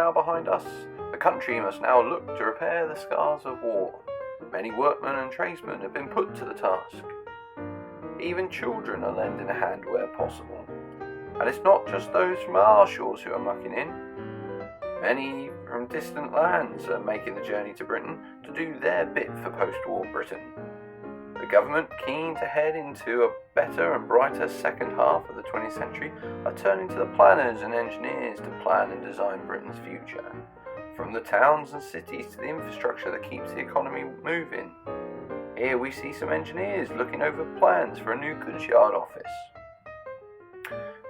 now behind us, the country must now look to repair the scars of war. Many workmen and tradesmen have been put to the task. Even children are lending a hand where possible. And it's not just those from our shores who are mucking in. Many from distant lands are making the journey to Britain to do their bit for post-war Britain. The government, keen to head into a better and brighter second half of the 20th century, are turning to the planners and engineers to plan and design Britain's future. From the towns and cities to the infrastructure that keeps the economy moving. Here we see some engineers looking over plans for a new goods yard office.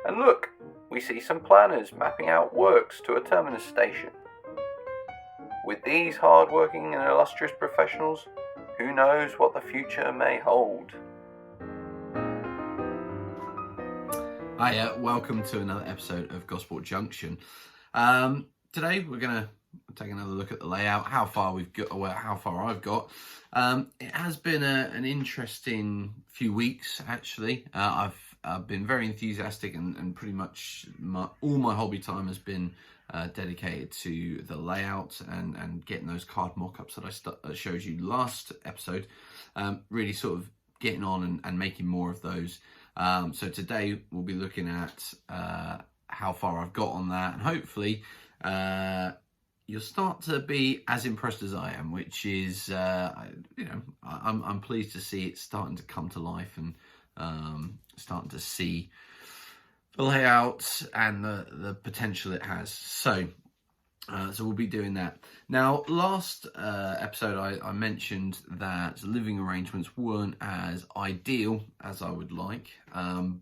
And look, we see some planners mapping out works to a terminus station. With these hard-working and illustrious professionals, who knows what the future may hold? Hi, welcome to another episode of Gosport Junction. Today we're going to take another look at the layout, how far we've got, or how far I've got. It has been an interesting few weeks, actually. I've been very enthusiastic, and pretty much all my hobby time has been dedicated to the layout and getting those card mock-ups that I showed you last episode. Really sort of getting on and making more of those. So today we'll be looking at how far I've got on that, and hopefully you'll start to be as impressed as I am, which is, I'm pleased to see it starting to come to life and starting to see the layout and the potential it has. So we'll be doing that. Now, last episode I mentioned that living arrangements weren't as ideal as I would like,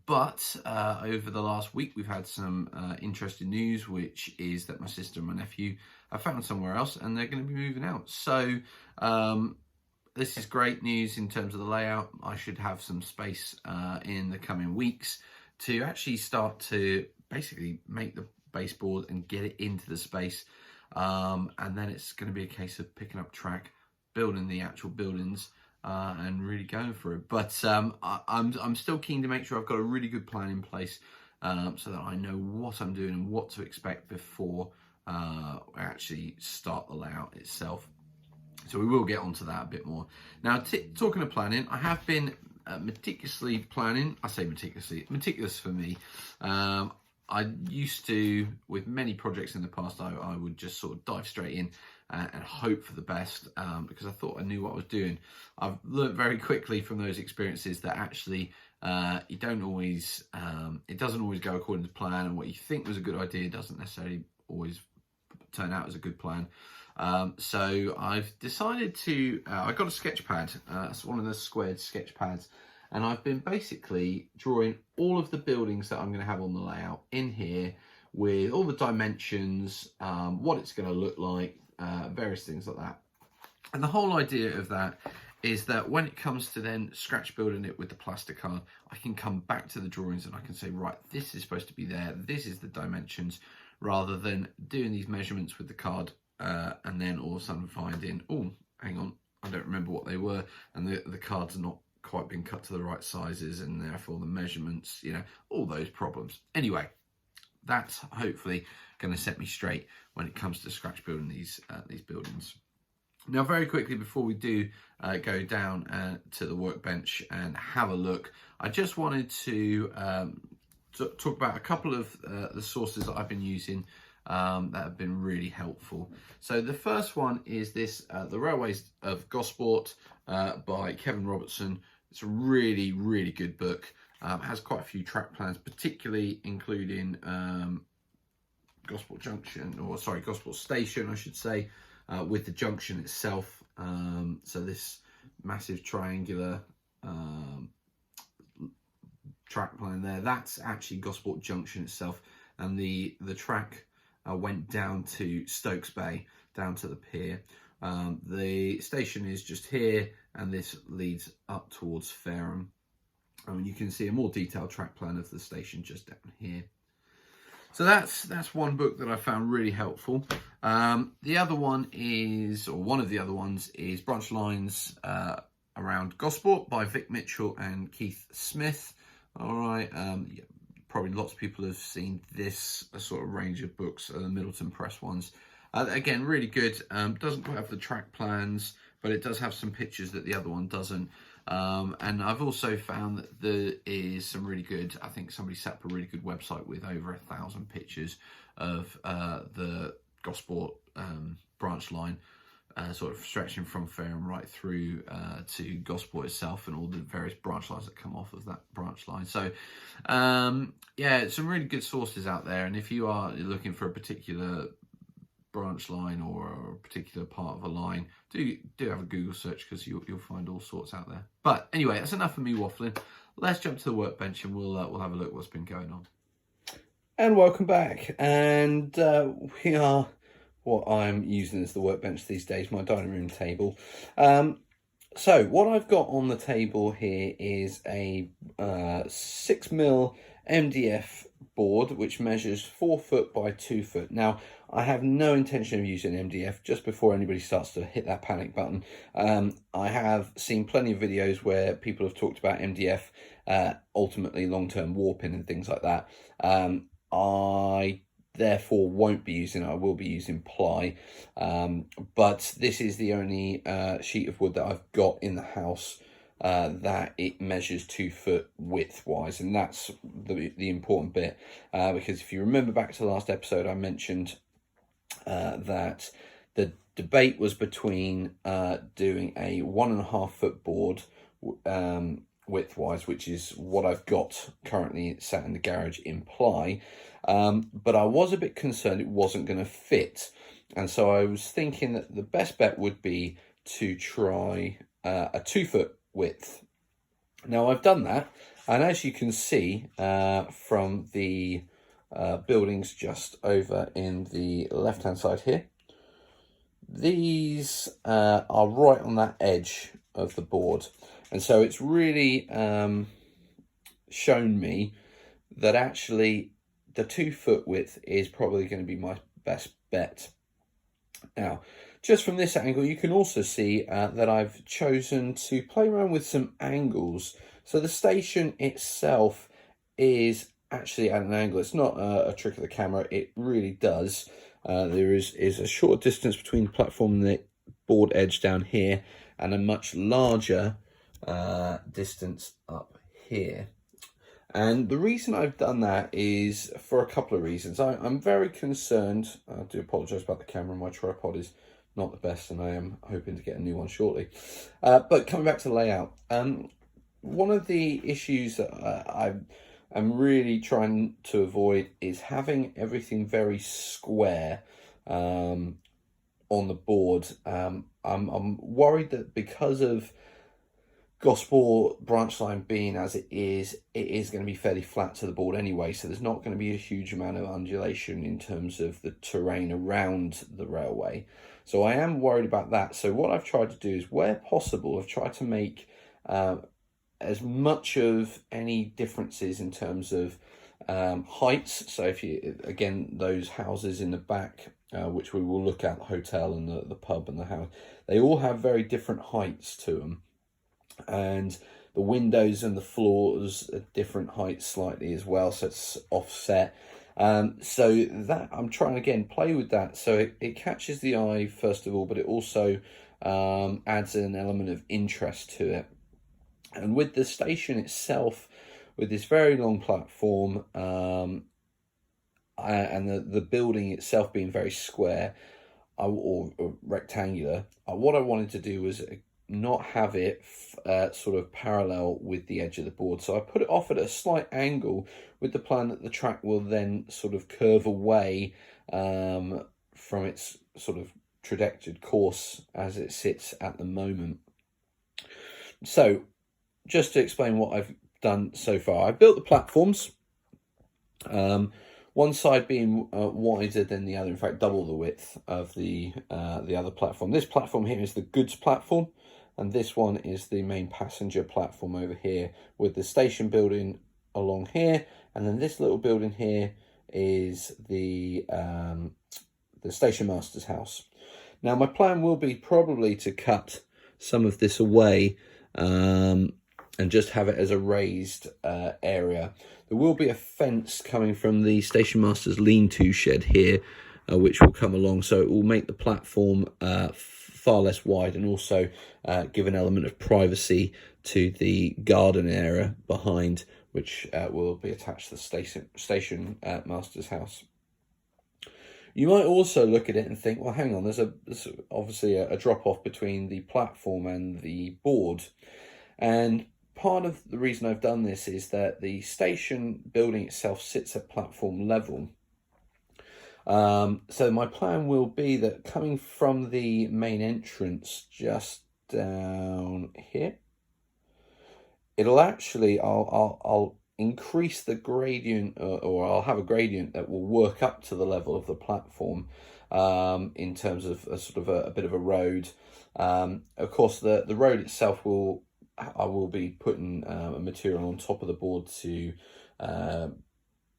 but over the last week we've had some interesting news, which is that my sister and my nephew have found somewhere else and they're going to be moving out. So this is great news in terms of the layout. I should have some space in the coming weeks to actually start to basically make the baseboard and get it into the space. And then it's going to be a case of picking up track, building the actual buildings, and really going for it. But I'm still keen to make sure I've got a really good plan in place, so that I know what I'm doing and what to expect before I actually start the layout itself. So we will get onto that a bit more. Now, talking of planning, I have been meticulously planning. I say meticulous for me. I used to, with many projects in the past, I would just sort of dive straight in and hope for the best, because I thought I knew what I was doing. I've learned very quickly from those experiences that actually it doesn't always go according to plan, and what you think was a good idea doesn't necessarily always turn out as a good plan. So I've decided to, I got a sketch pad, it's one of the squared sketch pads, and I've been basically drawing all of the buildings that I'm going to have on the layout in here with all the dimensions, what it's going to look like, various things like that. And the whole idea of that is that when it comes to then scratch building it with the plastic card, I can come back to the drawings and I can say, right, this is supposed to be there, this is the dimensions, rather than doing these measurements with the card and then all of a sudden finding, oh, hang on, I don't remember what they were, and the cards are not quite been cut to the right sizes, and therefore the measurements, all those problems. Anyway, that's hopefully going to set me straight when it comes to scratch building these buildings. Now, very quickly before we do go down to the workbench and have a look, I just wanted to talk about a couple of the sources that I've been using that have been really helpful. So the first one is this, The Railways of Gosport by Kevin Robertson. It's a really, really good book. It has quite a few track plans, particularly including Gosport Junction, Gosport Station, I should say, with the junction itself. So this massive triangular track plan there, that's actually Gosport Junction itself, and the track went down to Stokes Bay, down to the pier. The station is just here, and this leads up towards Fareham. And you can see a more detailed track plan of the station just down here. So that's one book that I found really helpful. The other one is, or one of the other ones is Branch Lines Around Gosport by Vic Mitchell and Keith Smith. All right, probably lots of people have seen this sort of range of books, the Middleton Press ones. Again, really good. Doesn't quite have the track plans, but it does have some pictures that the other one doesn't. And I've also found that there is some really good, I think somebody set up a really good website with over 1,000 pictures of the Gosport branch line, sort of stretching from Fareham right through to Gosport itself, and all the various branch lines that come off of that branch line. So yeah, some really good sources out there, and if you are looking for a particular branch line or a particular part of a line, do have a Google search, because you'll find all sorts out there. But anyway, that's enough of me waffling. Let's jump to the workbench and we'll have a look what's been going on. And welcome back. And we are what I'm using as the workbench these days, my dining room table. So what I've got on the table here is a 6mm MDF board, which measures 4 foot by 2 foot. Now, I have no intention of using MDF. Just before anybody starts to hit that panic button, I have seen plenty of videos where people have talked about MDF, ultimately long-term warping and things like that. I therefore won't be using it. I will be using ply, but this is the only sheet of wood that I've got in the house that it measures 2 foot width wise, and that's the important bit, because if you remember back to the last episode, I mentioned that the debate was between doing a 1.5 foot board width wise, which is what I've got currently sat in the garage in ply, but I was a bit concerned it wasn't going to fit, and so I was thinking that the best bet would be to try a 2 foot width. Now I've done that, and as you can see from the buildings just over in the left hand side here, these are right on that edge of the board, and so it's really shown me that actually the 2 foot width is probably going to be my best bet. Now, just from this angle, you can also see that I've chosen to play around with some angles. So the station itself is actually at an angle. It's not a trick of the camera. It really does. There is a short distance between the platform and the board edge down here, and a much larger distance up here. And the reason I've done that is for a couple of reasons. I'm very concerned. I do apologise about the camera. My tripod is not the best, and I am hoping to get a new one shortly. But coming back to layout, one of the issues that I'm really trying to avoid is having everything very square on the board. I'm worried that because of Gosport branch line being as it is going to be fairly flat to the board anyway, so there's not going to be a huge amount of undulation in terms of the terrain around the railway. So I am worried about that. So what I've tried to do is, where possible, I've tried to make as much of any differences in terms of heights. So if you, again, those houses in the back, which we will look at, the hotel and the pub and the house, they all have very different heights to them. And the windows and the floors are different heights slightly as well, so it's offset. So that I'm trying again play with that, so it catches the eye first of all, but it also adds an element of interest to it. And with the station itself, with this very long platform, and the building itself being very square or rectangular, what I wanted to do was not have it sort of parallel with the edge of the board. So I put it off at a slight angle, with the plan that the track will then sort of curve away from its sort of trajectory course as it sits at the moment. So just to explain what I've done so far, I built the platforms, one side being wider than the other, in fact double the width of the other platform. This platform here is the goods platform, and this one is the main passenger platform over here, with the station building along here, and then this little building here is the station master's house. Now my plan will be probably to cut some of this away and just have it as a raised area. There will be a fence coming from the station master's lean-to shed here, which will come along, so it will make the platform far less wide, and also give an element of privacy to the garden area behind, which will be attached to the station master's house. You might also look at it and think, well, hang on, there's obviously a drop-off between the platform and the board. And part of the reason I've done this is that the station building itself sits at platform level. So my plan will be that coming from the main entrance just down here, it'll actually, I'll increase the gradient, or I'll have a gradient that will work up to the level of the platform, in terms of a bit of a road. Of course, the road itself I will be putting a material on top of the board to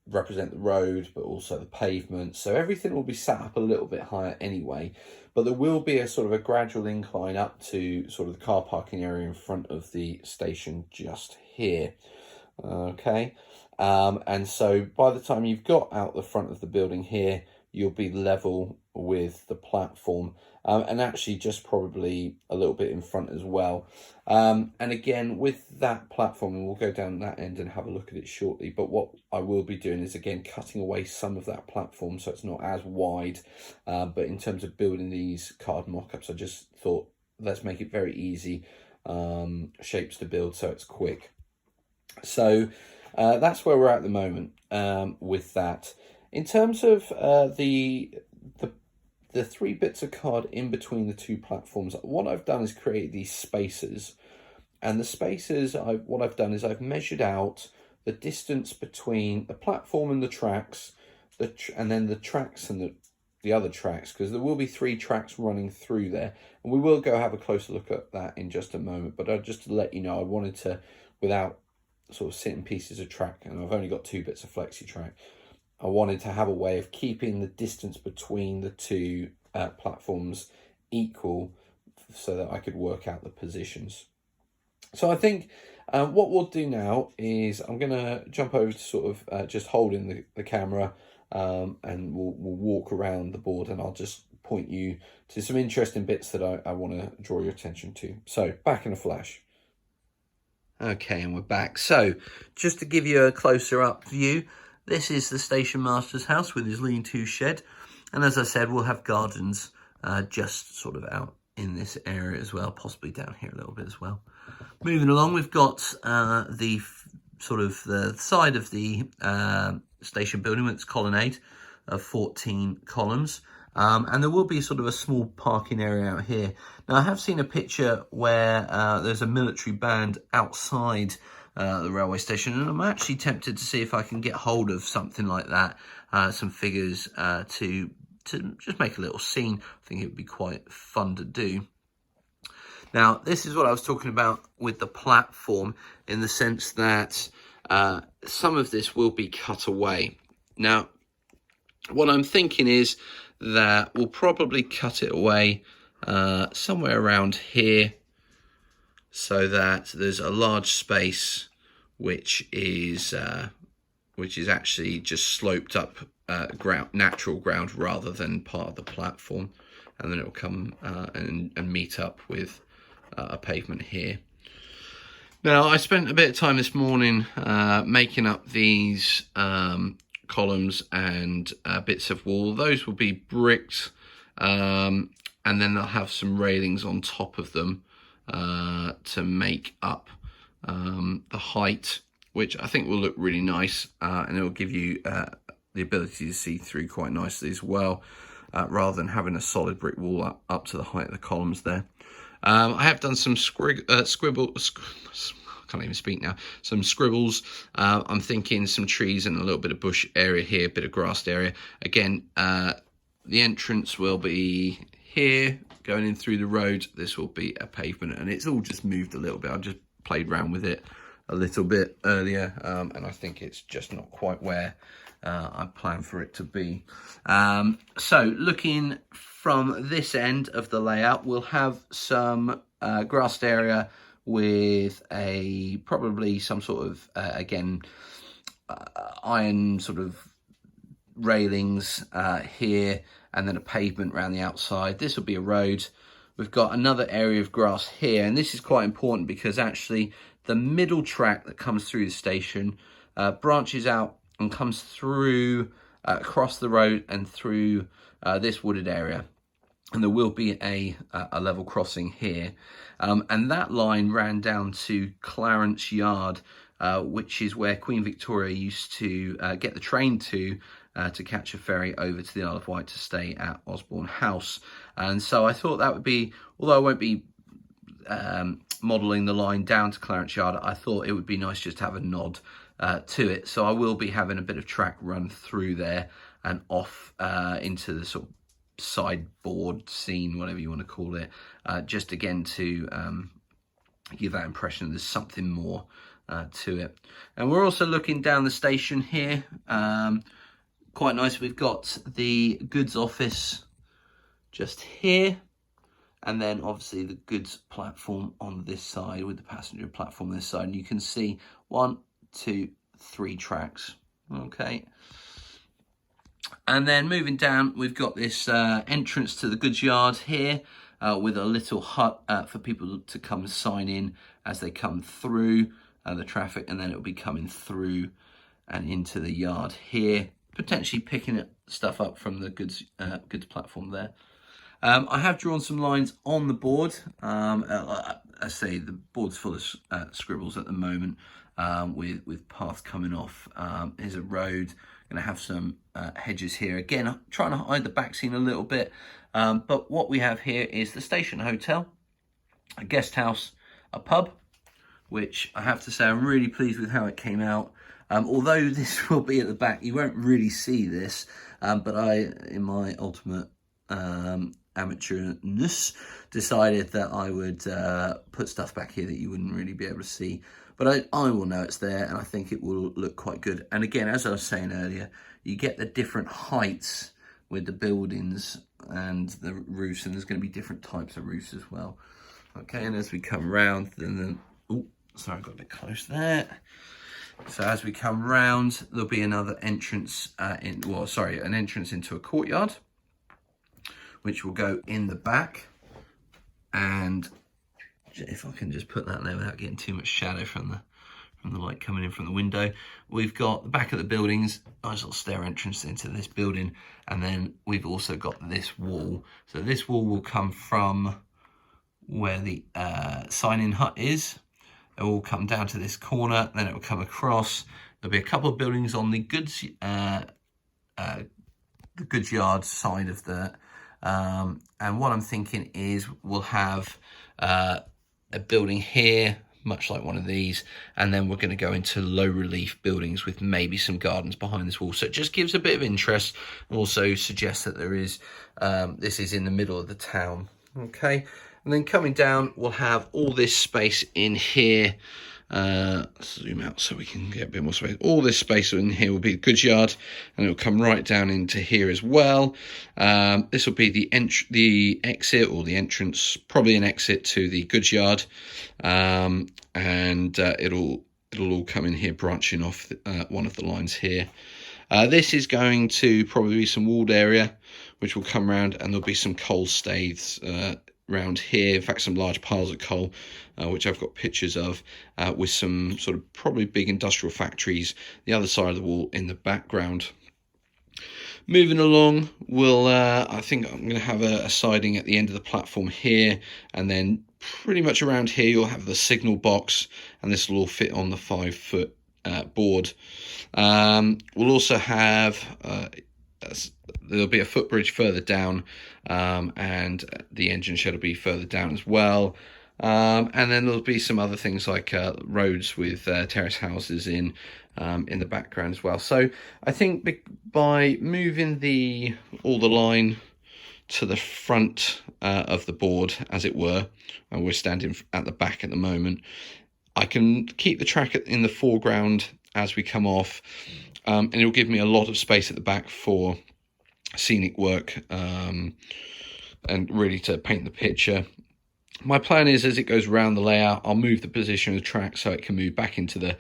represent the road, but also the pavement. So everything will be sat up a little bit higher anyway, but there will be a gradual incline up to the car parking area in front of the station just here. Okay, and so by the time you've got out the front of the building here, you'll be level with the platform, and actually just probably a little bit in front as well. And again, with that platform, and we'll go down that end and have a look at it shortly, but what I will be doing is, again, cutting away some of that platform so it's not as wide. But in terms of building these card mock-ups, I just thought, let's make it very easy shapes to build so it's quick. So that's where we're at the moment with that. In terms of the 3 bits of card in between the 2 platforms, what I've done is create these spaces. And the spaces, what I've done is I've measured out the distance between the platform and the tracks, and then the tracks and the other tracks, because there will be 3 tracks running through there. And we will go have a closer look at that in just a moment. But just to let you know, I wanted to, without sitting pieces of track, and I've only got 2 bits of flexi track, I wanted to have a way of keeping the distance between the 2 platforms equal, so that I could work out the positions. So I think what we'll do now is I'm going to jump over to just holding the camera, and we'll walk around the board, and I'll just point you to some interesting bits that I want to draw your attention to. So back in a flash. Okay, and we're back. So just to give you a closer up view, this is the station master's house with his lean-to shed. And as I said, we'll have gardens just out in this area as well, possibly down here a little bit as well. Moving along, we've got the side of the station building with its colonnade of 14 columns. And there will be a small parking area out here. Now, I have seen a picture where there's a military band outside the railway station, and I'm actually tempted to see if I can get hold of something like that, some figures to just make a little scene. I think it would be quite fun to do. Now, this is what I was talking about with the platform, in the sense that some of this will be cut away. Now, what I'm thinking is that we'll probably cut it away somewhere around here, so that there's a large space which is actually just sloped up natural ground rather than part of the platform, and then it will come and meet up with a pavement here. Now, I spent a bit of time this morning making up these columns and bits of wall. Those will be bricked, and then they'll have some railings on top of them to make up the height, which I think will look really nice, and it will give you the ability to see through quite nicely as well, rather than having a solid brick wall up to the height of the columns there. I have done some scribbles. I can't even speak now. Some scribbles. I'm thinking some trees and a little bit of bush area here, a bit of grassed area. Again, the entrance will be here, going in through the road. This will be a pavement, and it's all just moved a little bit. I just played around with it a little bit earlier, and I think it's just not quite where I planned for it to be. So looking from this end of the layout, we'll have some grassed area with probably some sort of iron sort of railings here, and then a pavement around the outside. This will be a road. We've got another area of grass here, and this is quite important because actually the middle track that comes through the station branches out and comes through across the road and through this wooded area. And there will be a level crossing here. And that line ran down to Clarence Yard, which is where Queen Victoria used to get the train to catch a ferry over to the Isle of Wight to stay at Osborne House. And so I thought that would be, although I won't be modelling the line down to Clarence Yard, I thought it would be nice just to have a nod to it. So I will be having a bit of track run through there and off into the sort of sideboard scene, whatever you want to call it, just again to give that impression there's something more to it. And we're also looking down the station here. Quite nice. We've got the goods office just here, and then obviously the goods platform on this side with the passenger platform on this side. And you can see 1, 2, 3 tracks. Okay. And then moving down, we've got this entrance to the goods yard here with a little hut for people to come and sign in as they come through the traffic, and then it'll be coming through and into the yard here, potentially picking stuff up from the goods platform there. I have drawn some lines on the board. I say the board's full of scribbles at the moment, with path coming off. Here's a road. Going to have some hedges here. Again, trying to hide the back scene a little bit. But what we have here is the station hotel, a guest house, a pub, which I have to say I'm really pleased with how it came out. Although this will be at the back, you won't really see this. But I, in my ultimate amateurness, decided that I would put stuff back here that you wouldn't really be able to see. But I will know it's there, and I think it will look quite good. And again, as I was saying earlier, you get the different heights with the buildings and the roofs, and there's going to be different types of roofs as well. Okay, and as we come round, sorry, I got a bit close there. So as we come round, there'll be another entrance an entrance into a courtyard, which will go in the back. And if I can just put that there without getting too much shadow from the light coming in from the window, we've got the back of the buildings, nice little stair entrance into this building, and then we've also got this wall. So this wall will come from where the sign-in hut is. It will come down to this corner, then it will come across. There'll be a couple of buildings on the goods yard side of that. And what I'm thinking is we'll have a building here, much like one of these, and then we're going to go into low relief buildings with maybe some gardens behind this wall. So it just gives a bit of interest, and also suggests that there is this is in the middle of the town. Okay, and then coming down, we'll have all this space in here. Zoom out so we can get a bit more space. All this space in here will be the goods yard, and it'll come right down into here as well. This will be the exit or the entrance, probably an exit to the goods yard, and it'll all come in here, branching off one of the lines here. This is going to probably be some walled area, which will come round, and there'll be some coal staiths round here. In fact, some large piles of coal, which I've got pictures of, with some sort of probably big industrial factories the other side of the wall in the background. Moving along, I think I'm going to have a siding at the end of the platform here, and then pretty much around here you'll have the signal box, and this will all fit on the 5-foot board. We'll also have there'll be a footbridge further down, and the engine shed will be further down as well. And then there'll be some other things like roads with terrace houses in the background as well. So I think by moving all the line to the front of the board, as it were, and we're standing at the back at the moment, I can keep the track in the foreground as we come off, and it'll give me a lot of space at the back for scenic work, and really to paint the picture. my plan is, as it goes around the layout, I'll move the position of the track so it can move back into the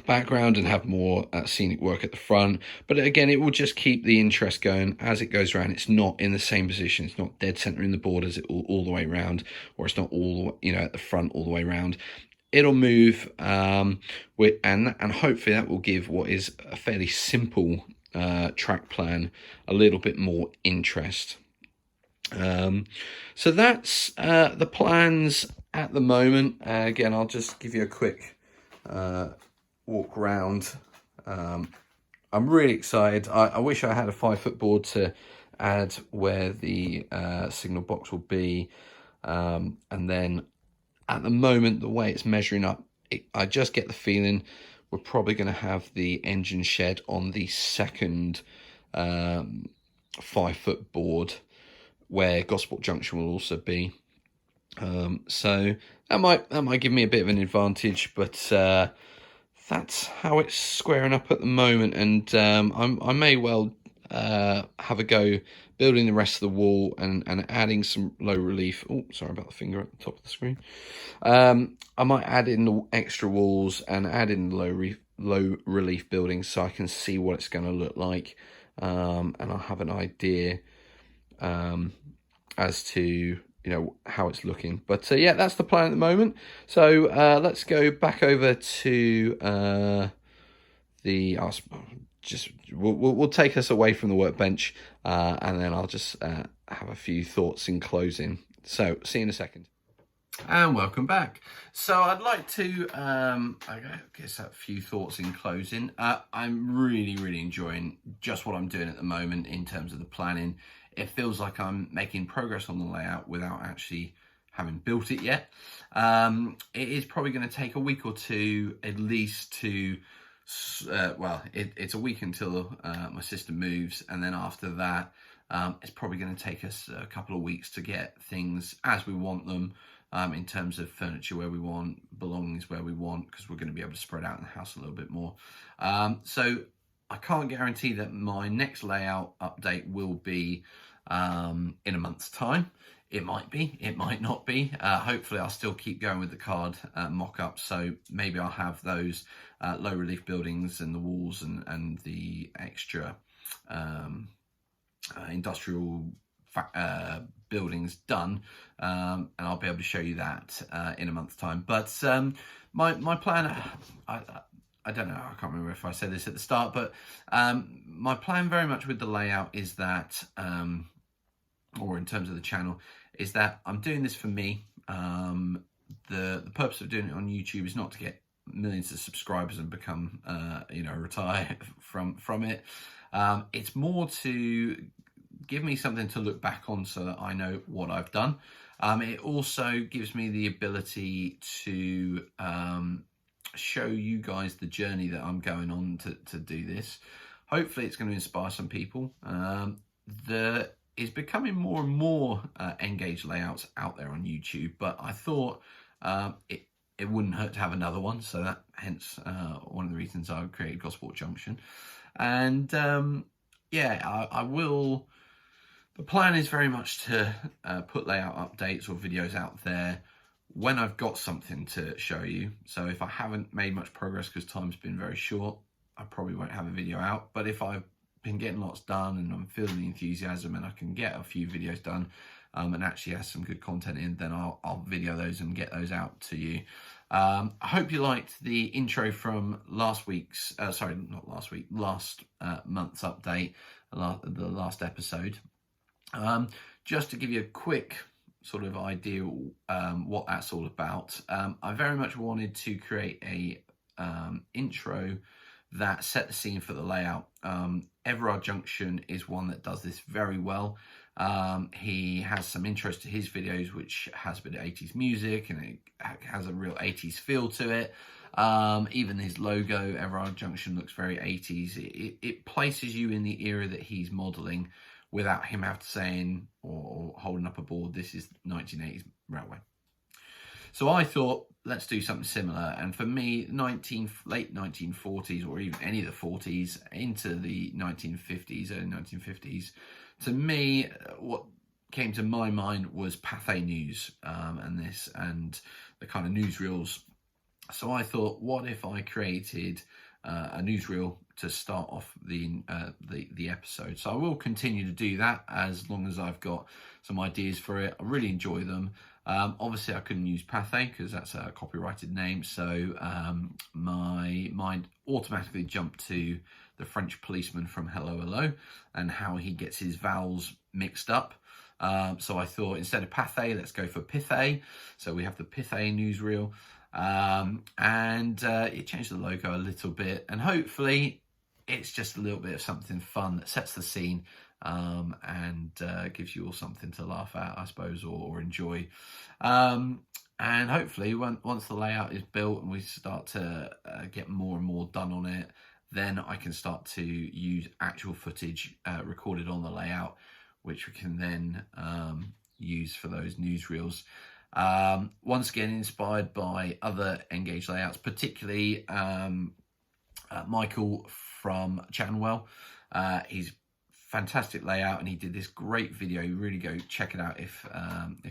background and have more scenic work at the front. But again, it will just keep the interest going as it goes around. It's not in the same position. It's not dead center in the board as it all the way around, or it's not all, at the front all the way around. It'll move, and hopefully that will give what is a fairly simple track plan a little bit more interest. So that's the plans at the moment. Again, I'll just give you a quick walk around. I'm really excited. I wish I had a 5-foot board to add where the signal box will be, and then at the moment, the way it's measuring up, I just get the feeling we're probably going to have the engine shed on the second 5-foot board, where Gosport Junction will also be. So that might give me a bit of an advantage, but that's how it's squaring up at the moment. And I may well have a go building the rest of the wall and adding some low relief. Oh, sorry about the finger at the top of the screen. I might add in the extra walls and add in the low relief buildings so I can see what it's going to look like, and I'll have an idea as to how it's looking. But yeah, that's the plan at the moment. So let's go back over to we'll take us away from the workbench, and then I'll just have a few thoughts in closing. So see you in a second. And welcome back. So I'd like to, I guess, a few thoughts in closing. I'm really enjoying just what I'm doing at the moment in terms of the planning. It feels like I'm making progress on the layout without actually having built it yet. It is probably going to take a week or two at least to, it's a week until my sister moves, and then after that, it's probably going to take us a couple of weeks to get things as we want them, in terms of furniture where we want, belongings where we want, because we're going to be able to spread out in the house a little bit more. So I can't guarantee that my next layout update will be in a month's time. It might be, it might not be. Hopefully I'll still keep going with the card mock-up, so maybe I'll have those low relief buildings and the walls and the extra industrial buildings done, and I'll be able to show you that in a month's time. But my plan, I don't know, I can't remember if I said this at the start, but my plan very much with the layout is that, or in terms of the channel, is that I'm doing this for me. The purpose of doing it on YouTube is not to get millions of subscribers and become, retire from it. It's more to give me something to look back on so that I know what I've done. It also gives me the ability to show you guys the journey that I'm going on to do this. Hopefully it's going to inspire some people. There is becoming more and more engaged layouts out there on YouTube, but I thought it wouldn't hurt to have another one, so that hence one of the reasons I created Gosport Junction. And I will. The plan is very much to put layout updates or videos out there when I've got something to show you. So if I haven't made much progress because time's been very short, I probably won't have a video out. But if I've been getting lots done and I'm feeling the enthusiasm and I can get a few videos done and actually have some good content in, then I'll video those and get those out to you. I hope you liked the intro from last month's update, the last episode. Just to give you a quick sort of idea what that's all about, I very much wanted to create a intro that set the scene for the layout. Everard Junction is one that does this very well. He has some intros to his videos which has a bit of 80s music and it has a real 80s feel to it. Even his logo, Everard Junction, looks very 80s. It places you in the era that he's modelling without him having to saying or holding up a board, this is 1980s railway. So I thought, let's do something similar. And for me, late 1940s or even any of the 40s into the 1950s, early 1950s, to me, what came to my mind was Pathé News and the kind of newsreels. So I thought, what if I created a newsreel to start off the episode? So I will continue to do that as long as I've got some ideas for it. I really enjoy them. Obviously, I couldn't use Pathé because that's a copyrighted name. So my mind automatically jumped to the French policeman from Hello Hello and how he gets his vowels mixed up. So I thought, instead of Pathé, let's go for Pithé. So we have the Pithé newsreel. And it changed the logo a little bit, and hopefully it's just a little bit of something fun that sets the scene and gives you all something to laugh at, I suppose, or enjoy. And hopefully once the layout is built and we start to get more and more done on it, then I can start to use actual footage recorded on the layout, which we can then use for those newsreels. Once again, inspired by other Engage layouts, particularly Michael from Chanwell. He's fantastic layout, and he did this great video. You really go check it out if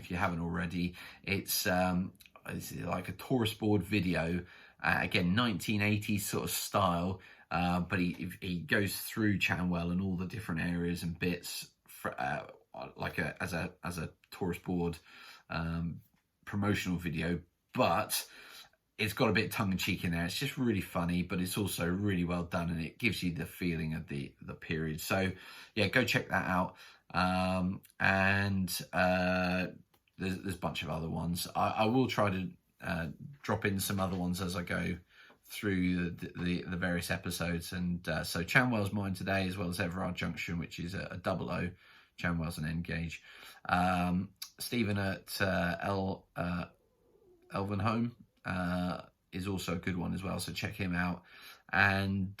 you haven't already. It's like a tourist board video, again 1980s sort of style, but he goes through Chanwell and all the different areas and bits for, as a tourist board promotional video, but it's got a bit tongue-in-cheek in there. It's just really funny, but it's also really well done, and it gives you the feeling of the period. So yeah, go check that out. There's a bunch of other ones. I will try to drop in some other ones as I go through the various episodes. And so Chanwell's mine today, as well as Everard Junction, which is a double O. Chanwell's an Engage. Stephen at Elvenholme is also a good one as well, so check him out. And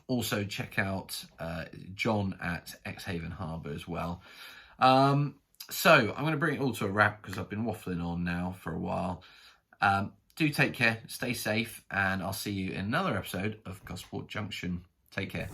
also check out John at Exhaven Harbour as well. So I'm going to bring it all to a wrap because I've been waffling on now for a while. Do take care, stay safe, and I'll see you in another episode of Gosport Junction. Take care.